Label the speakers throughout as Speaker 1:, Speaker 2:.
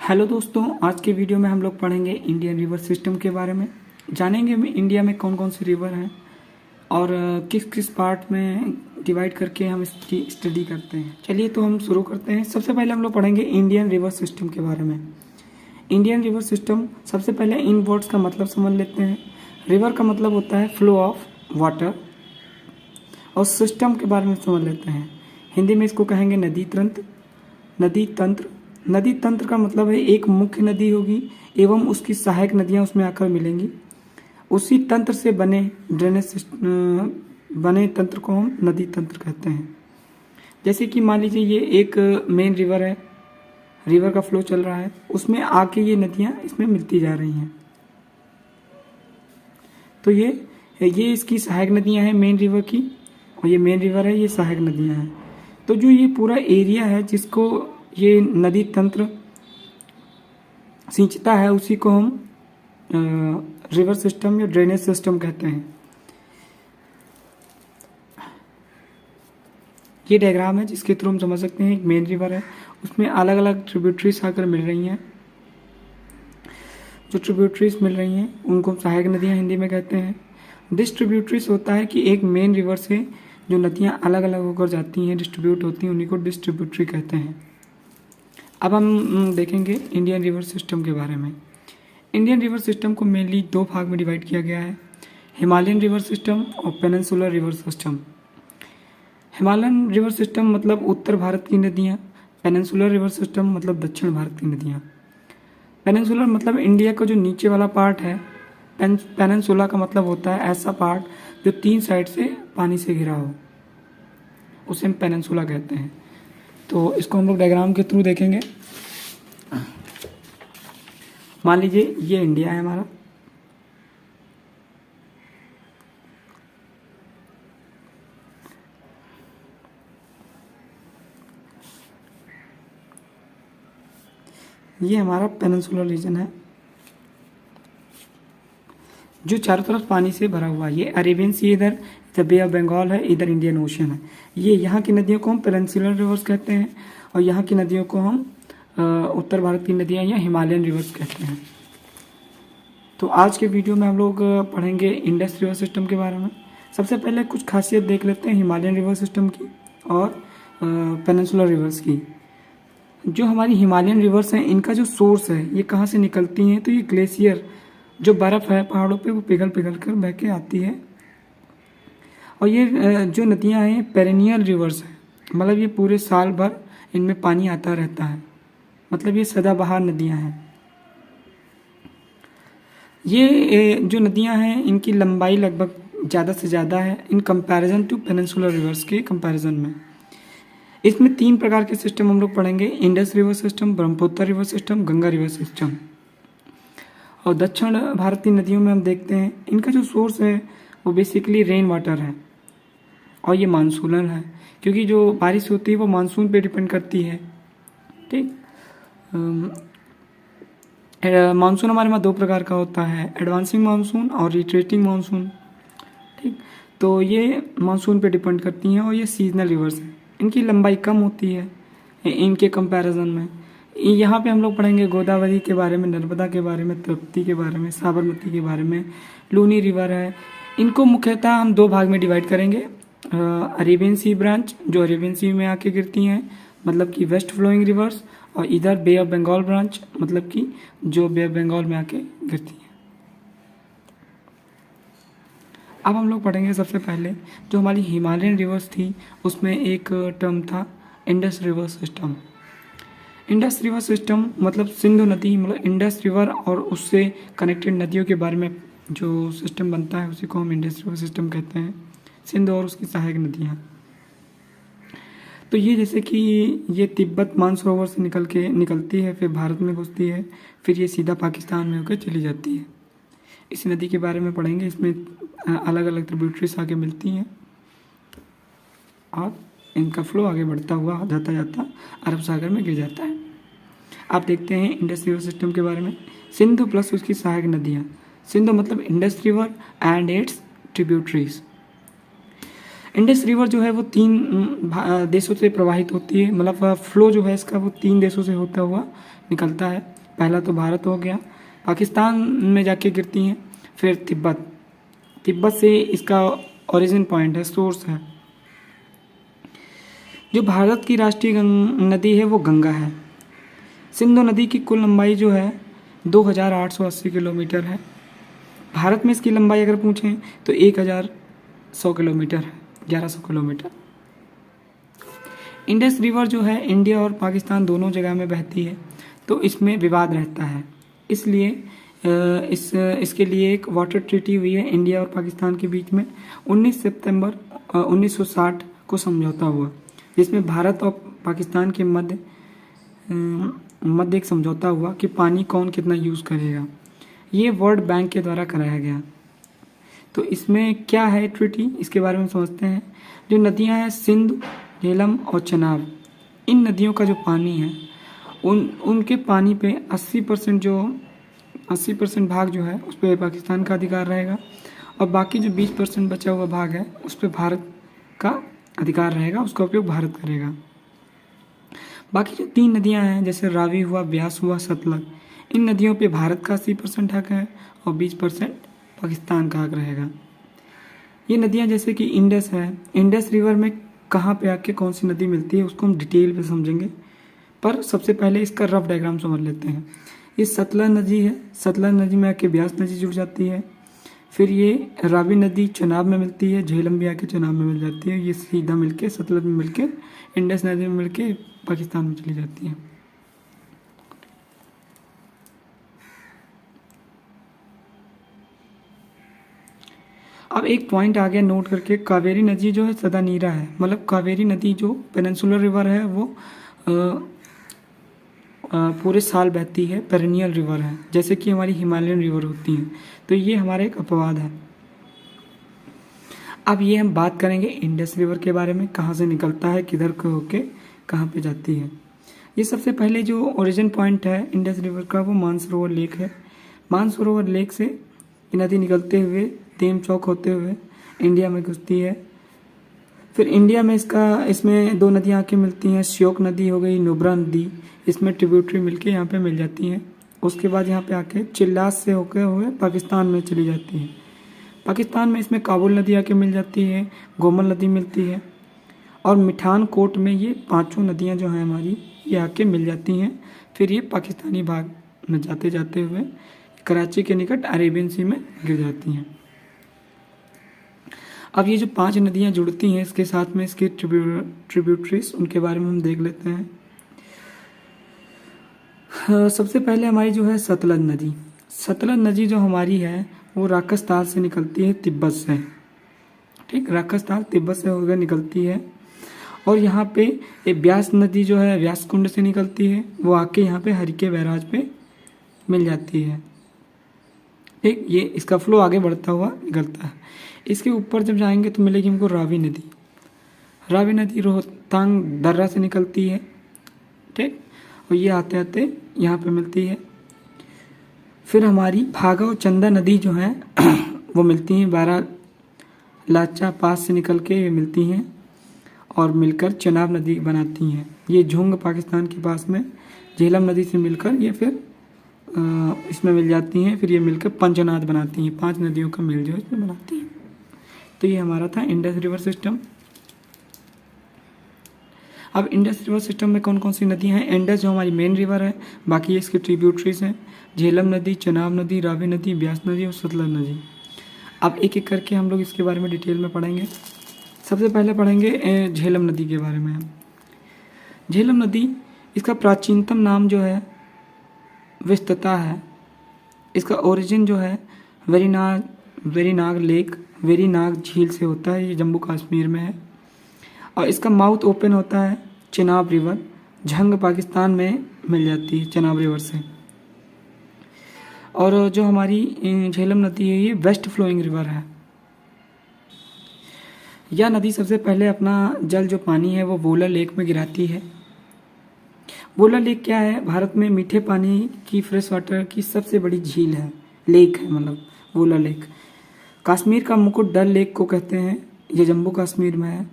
Speaker 1: Hello दोस्तों, आज के वीडियो में हम लोग पढ़ेंगे इंडियन रिवर सिस्टम के बारे में। जानेंगे में इंडिया में कौन कौन सी रिवर हैं और किस किस पार्ट में डिवाइड करके हम इसकी स्टडी करते हैं। चलिए तो हम शुरू करते हैं। सबसे पहले हम लोग पढ़ेंगे इंडियन रिवर सिस्टम के बारे में। इंडियन रिवर सिस्टम, सबसे पहले इन वर्ड्स का मतलब समझ लेते हैं। रिवर का मतलब होता है फ्लो ऑफ वाटर और सिस्टम के बारे में समझ लेते हैं। हिंदी में इसको कहेंगे नदी तंत्र। नदी तंत्र नदी तंत्र का मतलब है एक मुख्य नदी होगी एवं उसकी सहायक नदियां उसमें आकर मिलेंगी। उसी तंत्र से बने बने तंत्र को हम नदी तंत्र कहते हैं। जैसे कि मान लीजिए ये एक मेन रिवर है, रिवर का फ्लो चल रहा है, उसमें आके ये नदियां इसमें मिलती जा रही हैं। तो ये इसकी सहायक नदियां हैं मेन रिवर की, और ये मेन रिवर है, ये सहायक नदियां हैं। तो जो ये पूरा एरिया है जिसको ये नदी तंत्र सिंचता है, उसी को हम रिवर सिस्टम या ड्रेनेज सिस्टम कहते हैं। ये डायग्राम है जिसके थ्रू हम समझ सकते हैं एक मेन रिवर है, उसमें अलग अलग ट्रिब्यूटरीज आकर मिल रही हैं। जो ट्रिब्यूटरीज मिल रही हैं उनको हम सहायक नदियाँ हिंदी में कहते हैं। डिस्ट्रीब्यूटरीज होता है कि एक मेन रिवर से जो नदियाँ अलग अलग होकर जाती हैं, डिस्ट्रीब्यूट होती हैं, उन्हीं को डिस्ट्रीब्यूटरी कहते हैं। अब हम देखेंगे इंडियन रिवर सिस्टम के बारे में। इंडियन रिवर सिस्टम को मेनली दो भाग में डिवाइड किया गया है, हिमालयन रिवर सिस्टम और peninsular river system. Himalayan river system मतलब उत्तर भारत की नदियाँ, पेनिनसुलर रिवर सिस्टम मतलब दक्षिण भारत की नदियाँ। पेनिनसुलर मतलब इंडिया का जो नीचे वाला पार्ट है। पेनिनसुला का मतलब होता है ऐसा पार्ट जो तीन साइड से पानी से घिरा हो, उसे हम पेनिनसुला कहते हैं। तो इसको हम लोग डायग्राम के थ्रू देखेंगे। मान लीजिए ये इंडिया है हमारा, ये हमारा पेनिनसुलर रीजन है जो चारों तरफ पानी से भरा हुआ है। ये अरेबियन सी इधर, बे ऑफ बंगाल है, इधर इंडियन ओशन है। ये यहाँ की नदियों को हम पेनिनसुलर रिवर्स कहते हैं और यहाँ की नदियों को हम उत्तर भारत की नदियाँ या हिमालयन रिवर्स कहते हैं। तो आज के वीडियो में हम लोग पढ़ेंगे इंडस रिवर सिस्टम के बारे में। सबसे पहले कुछ खासियत देख लेते हैं हिमालयन रिवर सिस्टम की और पेनिनसुलर रिवर्स की। जो हमारी हिमालयन रिवर्स हैं, इनका जो सोर्स है ये कहाँ से निकलती हैं, तो ये ग्लेशियर जो बर्फ़ है पहाड़ों पे वो पिघल पिघल कर बह के आती है। और ये जो नदियाँ हैं पेरेनियल रिवर्स हैं, मतलब ये पूरे साल भर इनमें पानी आता रहता है, मतलब ये सदाबहार नदियाँ हैं। ये जो नदियाँ हैं इनकी लंबाई लगभग ज़्यादा से ज़्यादा है in comparison to peninsular rivers के कंपैरिजन में। इसमें तीन प्रकार के सिस्टम हम लोग पढ़ेंगे, Indus river system, Brahmaputra river system, Ganga river system. और दक्षिण भारत की नदियों में हम देखते हैं इनका जो सोर्स है वो बेसिकली रेन वाटर है और ये मानसूनल है, क्योंकि जो बारिश होती है वो मानसून पे डिपेंड करती है। ठीक, मानसून हमारे वहाँ दो प्रकार का होता है, एडवांसिंग मानसून और रिट्रेटिंग मानसून। ठीक, तो ये मानसून पे डिपेंड करती हैं और ये सीजनल रिवर्स हैं। इनकी लंबाई कम होती है इनके कंपैरिजन में। यहाँ पे हम लोग पढ़ेंगे गोदावरी के बारे में, नर्मदा के बारे में, तप्ती के बारे में, साबरमती के बारे में, लूनी रिवर है। इनको मुख्यतः हम दो भाग में डिवाइड करेंगे, अरेबियन सी ब्रांच जो अरेबियन सी में आके गिरती हैं, मतलब कि वेस्ट फ्लोइंग रिवर्स, और इधर बे ऑफ बंगाल ब्रांच मतलब कि जो बे ऑफ बंगाल में आके गिरती हैं। अब हम लोग पढ़ेंगे सबसे पहले जो हमारी हिमालयन रिवर्स थी उसमें एक टर्म था Indus river system. Indus river system मतलब सिंधु नदी, मतलब इंडस रिवर और उससे कनेक्टेड नदियों के बारे में जो सिस्टम बनता है उसी को हम इंडस रिवर सिस्टम कहते हैं, सिंधु और उसकी सहायक नदियाँ। तो ये जैसे कि ये तिब्बत मानसरोवर से निकलती है, फिर भारत में घुसती है, फिर ये सीधा पाकिस्तान में होकर चली जाती है। इस नदी के बारे में पढ़ेंगे, इसमें अलग अलग ट्रिब्यूटरीज आके मिलती हैं और इनका फ्लो आगे बढ़ता हुआ जाता जाता अरब सागर में गिर जाता है। आप देखते हैं इंडस रिवर सिस्टम के बारे में, सिंधु प्लस उसकी सहायक नदियाँ। सिंधु मतलब Indus river and it's tributaries. Indus river जो है वो 3 देशों से प्रवाहित होती है, मतलब फ्लो जो है इसका वो 3 देशों से होता हुआ निकलता है। पहला तो भारत हो गया, पाकिस्तान में जाके गिरती हैं, फिर तिब्बत से इसका ओरिजिन पॉइंट है, सोर्स है। जो भारत की राष्ट्रीय नदी है वो गंगा है। सिंधु नदी की कुल लंबाई जो है 2880 किलोमीटर है। भारत में इसकी लंबाई अगर पूछें तो 1100 किलोमीटर है, 1100 किलोमीटर। इंडस रिवर जो है इंडिया और पाकिस्तान दोनों जगह में बहती है, तो इसमें विवाद रहता है, इसलिए इसके लिए एक वाटर ट्रीटी हुई है इंडिया और पाकिस्तान के बीच में 19 सितंबर 1960 को समझौता हुआ, जिसमें भारत और पाकिस्तान के मध्य एक समझौता हुआ कि पानी कौन कितना यूज़ करेगा। ये वर्ल्ड बैंक के द्वारा कराया गया। तो इसमें क्या है ट्रीटी, इसके बारे में समझते हैं। जो नदियां हैं सिंध, झेलम और चनाब, इन नदियों का जो पानी है उनके पानी पे 80% भाग जो है उस पर पाकिस्तान का अधिकार रहेगा, और बाकी जो 20% बचा हुआ भाग है उस पर भारत का अधिकार रहेगा, उसका उपयोग भारत करेगा। बाकी जो 3 नदियां हैं जैसे रावी हुआ, ब्यास हुआ, सतलज, इन नदियों पे भारत का 80% हक है और 20% पाकिस्तान का हक रहेगा। ये नदियां जैसे कि इंडस है, इंडस रिवर में कहाँ पे आके कौन सी नदी मिलती है उसको हम डिटेल में समझेंगे, पर सबसे पहले इसका रफ डायग्राम समझ लेते हैं। ये सतलज नदी है, सतलज नदी में आके ब्यास नदी जुड़ जाती है, फिर ये रावी नदी चनाब में मिलती है, झेलम भी आके चनाब में मिल जाती है, ये सीधा मिलके सतलज में मिलके इंडस नदी में मिलके पाकिस्तान में चली जाती है। अब एक पॉइंट आ गया नोट करके, कावेरी नदी जो है सदा नीरा है, मतलब कावेरी नदी जो पेनिनसुलर रिवर है वो पूरे साल बहती है, पेरिनियल रिवर है, जैसे कि हमारी हिमालयन रिवर होती हैं। तो ये हमारा एक अपवाद है। अब ये हम बात करेंगे इंडस रिवर के बारे में, कहाँ से निकलता है, किधर को होके कहाँ पे जाती है। ये सबसे पहले जो ओरिजिन पॉइंट है इंडस रिवर का वो मानसरोवर लेक है। मानसरोवर लेक से ये नदी निकलते हुए देमचौक होते हुए इंडिया में घुसती है। फिर इंडिया में इसमें 2 नदियाँ आके मिलती हैं, श्योक नदी हो गई, नुब्रा नदी, इसमें ट्रिब्यूटरी मिलके यहाँ पे मिल जाती हैं। उसके बाद यहाँ पे आके चिल्लास से होकर हुए पाकिस्तान में चली जाती हैं। पाकिस्तान में इसमें काबुल नदी आके मिल जाती है, गोमल नदी मिलती है, और मिठान कोट में ये 5 नदियाँ जो हैं हमारी ये आके मिल जाती हैं। फिर ये पाकिस्तानी भाग में जाते जाते हुए कराची के निकट अरेबियन सी में गिर जाती हैं। अब ये जो 5 नदियाँ जुड़ती हैं इसके साथ में इसके ट्रिब्यूटरीज, उनके बारे में हम देख लेते हैं। सबसे पहले हमारी जो है सतलज नदी। सतलज नदी जो हमारी है वो राकस ताल से निकलती है, तिब्बत से, ठीक, राकस ताल तिब्बत से होकर निकलती है। और यहाँ पे एक ब्यास नदी जो है व्यास कुंड से निकलती है, वो आके यहाँ पे हरिके बैराज पे मिल जाती है, ठीक। ये इसका फ्लो आगे बढ़ता हुआ निकलता है। इसके ऊपर जब जाएंगे तो मिलेगी हमको रावी नदी। रावी नदी रोहतांग दर्रा से निकलती है, ठीक, और ये आते आते यहाँ पे मिलती है। फिर हमारी भागा और चंदा नदी जो है वो मिलती हैं, 12 लाचा पास से निकल के ये मिलती हैं और मिलकर चनाब नदी बनाती हैं। ये झुंग पाकिस्तान के पास में झेलम नदी से मिलकर ये फिर इसमें मिल जाती हैं, फिर ये मिलकर पंचनाद बनाती हैं। 5 नदियों का मेल जो है इसमें बनाती हैं। तो ये हमारा था इंडस रिवर सिस्टम। अब इंडस रिवर सिस्टम में कौन कौन सी नदियाँ हैं? इंडस जो हमारी मेन रिवर है, बाकी इसकी ट्रिब्यूटरीज हैं, झेलम नदी, चनाब नदी, रावी नदी, ब्यास नदी और सतलज नदी। अब एक एक करके हम लोग इसके बारे में डिटेल में पढ़ेंगे। सबसे पहले पढ़ेंगे झेलम नदी के बारे में। झेलम नदी, इसका प्राचीनतम नाम जो है विस्तता है। इसका ओरिजिन जो है वेरीनाग झील से होता है, ये जम्मू कश्मीर में है। और इसका माउथ ओपन होता है चिनाब रिवर, झंग पाकिस्तान में मिल जाती है चिनाब रिवर से। और जो हमारी झेलम नदी है ये वेस्ट फ्लोइंग रिवर है। यह नदी सबसे पहले अपना जल जो पानी है वो वोला लेक में गिराती है। वोला लेक क्या है? भारत में मीठे पानी की फ्रेश वाटर की सबसे बड़ी झील है, लेक है, मतलब वोला लेक। कश्मीर का मुकुट डल लेक को कहते हैं, ये जम्मू कश्मीर में है।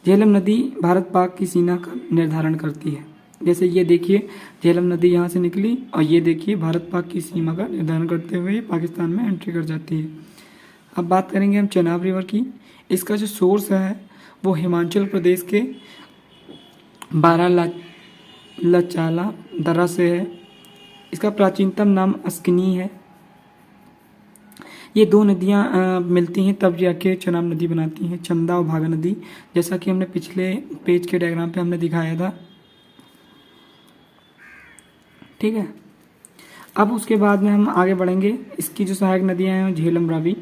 Speaker 1: झेलम नदी भारत पाक की सीमा का निर्धारण करती है। जैसे ये देखिए झेलम नदी यहाँ से निकली और ये देखिए भारत पाक की सीमा का निर्धारण करते हुए पाकिस्तान में एंट्री कर जाती है। अब बात करेंगे हम चेनाब रिवर की। इसका जो सोर्स है वो हिमाचल प्रदेश के लचाला दर्रा से है। इसका प्राचीनतम नाम अस्किनी है। ये दो नदियाँ मिलती हैं तब जाके चेनाब नदी बनाती हैं, चंदा और भागा नदी, जैसा कि हमने पिछले पेज के डायग्राम पे हमने दिखाया था। ठीक है, अब उसके बाद में हम आगे बढ़ेंगे। इसकी जो सहायक नदियाँ हैं झेलम, रावी।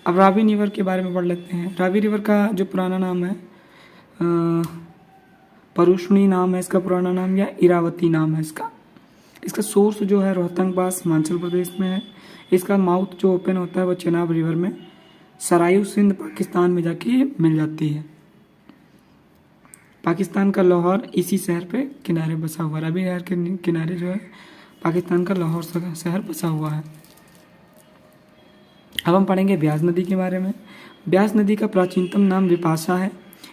Speaker 1: अब रावी रिवर के बारे में पढ़ लेते हैं। रावी रिवर का जो पुराना नाम है परुष्णी नाम है इसका पुराना नाम, या इरावती नाम है इसका। इसका सोर्स जो है रोहतंग पास हिमाचल प्रदेश में है। इसका माउथ जो ओपन होता है वो चेनाब रिवर में सरायू सिंध पाकिस्तान में जाके मिल जाती है। पाकिस्तान का लाहौर इसी शहर पे किनारे बसा हुआ है। रावी नहर के किनारे जो है पाकिस्तान का लाहौर शहर बसा हुआ है। अब हम पढ़ेंगे ब्यास नदी के बारे में। ब्यास नदी का प्राचीनतम नाम विपाशा है।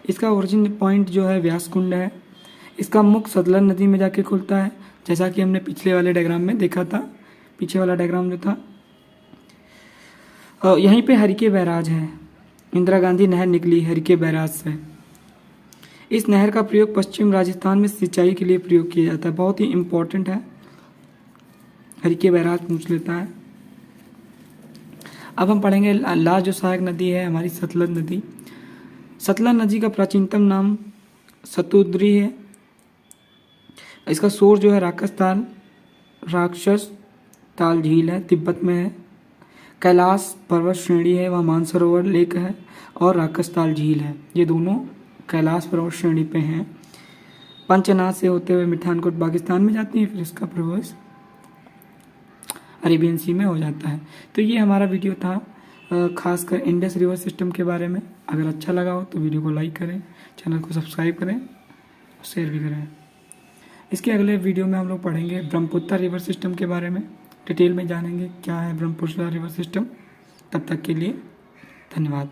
Speaker 1: इसका ओरिजिन पॉइंट जो है व्यास कुंड है। इसका मुख सतलज नदी में जाके खुलता है, जैसा कि हमने पिछले वाले डायग्राम में देखा था। पीछे वाला डायग्राम जो था, यहीं पे हरिके बैराज है। इंदिरा गांधी नहर निकली हरिके बैराज से। इस नहर का प्रयोग पश्चिम राजस्थान में सिंचाई के लिए प्रयोग किया जाता है। बहुत ही इम्पोर्टेंट है, हरिके बैराज पूछ लेता है। अब हम पढ़ेंगे लास्ट जो सहायक नदी है हमारी सतलज नदी। सतलज नदी का प्राचीनतम नाम सतुद्री है। इसका सोर्स जो है राक्षस ताल झील है, तिब्बत में है। कैलाश पर्वत श्रेणी है, वहाँ मानसरोवर लेक है और राक्षस ताल झील है। ये दोनों कैलाश पर्वत श्रेणी पे हैं। पंचनाथ से होते हुए मिठानकोट पाकिस्तान में जाती है, फिर इसका प्रवेश अरेबियन सी में हो जाता है। तो ये हमारा वीडियो था खासकर इंडस रिवर सिस्टम के बारे में। अगर अच्छा लगा हो तो वीडियो को लाइक करें, चैनल को सब्सक्राइब करें, शेयर भी करें। इसके अगले वीडियो में हम लोग पढ़ेंगे ब्रह्मपुत्र रिवर सिस्टम के बारे में, डिटेल में जानेंगे क्या है ब्रह्मपुत्र रिवर सिस्टम। तब तक के लिए धन्यवाद।